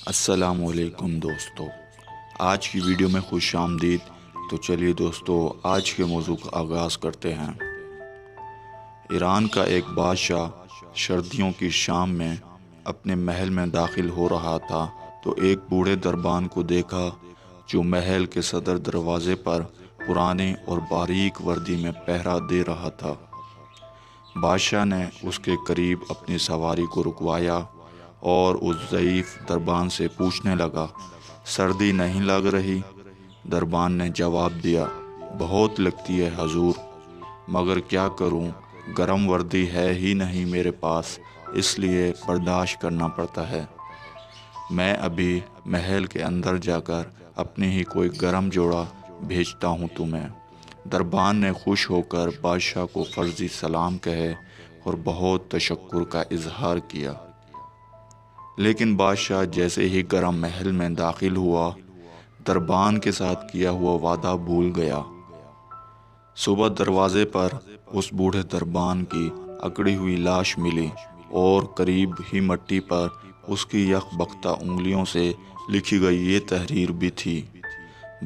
السلام علیکم دوستو، آج کی ویڈیو میں خوش آمدید۔ تو چلیے دوستو، آج کے موضوع کا آغاز کرتے ہیں۔ ایران کا ایک بادشاہ سردیوں کی شام میں اپنے محل میں داخل ہو رہا تھا تو ایک بوڑھے دربان کو دیکھا جو محل کے صدر دروازے پر پرانے اور باریک وردی میں پہرا دے رہا تھا۔ بادشاہ نے اس کے قریب اپنی سواری کو رکوایا اور اس ضعیف دربان سے پوچھنے لگا، سردی نہیں لگ رہی؟ دربان نے جواب دیا، بہت لگتی ہے حضور، مگر کیا کروں، گرم وردی ہے ہی نہیں میرے پاس، اس لیے برداشت کرنا پڑتا ہے۔ میں ابھی محل کے اندر جا کر اپنے ہی کوئی گرم جوڑا بھیجتا ہوں تمہیں۔ دربان نے خوش ہو کر بادشاہ کو فرضی سلام کہے اور بہت تشکر کا اظہار کیا۔ لیکن بادشاہ جیسے ہی گرم محل میں داخل ہوا، دربان کے ساتھ کیا ہوا وعدہ بھول گیا۔ صبح دروازے پر اس بوڑھے دربان کی اکڑی ہوئی لاش ملی اور قریب ہی مٹی پر اس کی یک بختہ انگلیوں سے لکھی گئی یہ تحریر بھی تھی،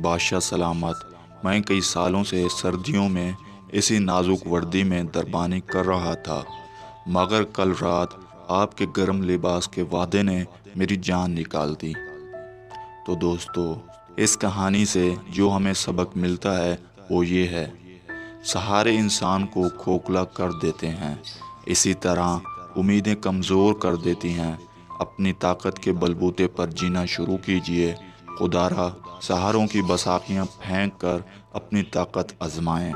بادشاہ سلامت، میں کئی سالوں سے سردیوں میں اسی نازک وردی میں دربانی کر رہا تھا، مگر کل رات آپ کے گرم لباس کے وعدے نے میری جان نکال دی۔ تو دوستو، اس کہانی سے جو ہمیں سبق ملتا ہے وہ یہ ہے، سہارے انسان کو کھوکھلا کر دیتے ہیں، اسی طرح امیدیں کمزور کر دیتی ہیں۔ اپنی طاقت کے بلبوتے پر جینا شروع کیجئے، خدا را سہاروں کی بساخیاں پھینک کر اپنی طاقت آزمائیں۔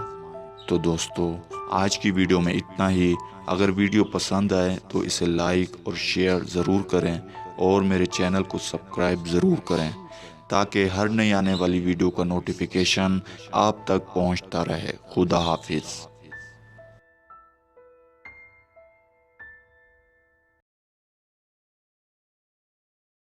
تو دوستو، آج کی ویڈیو میں اتنا ہی۔ اگر ویڈیو پسند آئے تو اسے لائک اور شیئر ضرور کریں اور میرے چینل کو سبسکرائب ضرور کریں تاکہ ہر نئی آنے والی ویڈیو کا نوٹیفیکیشن آپ تک پہنچتا رہے۔ خدا حافظ۔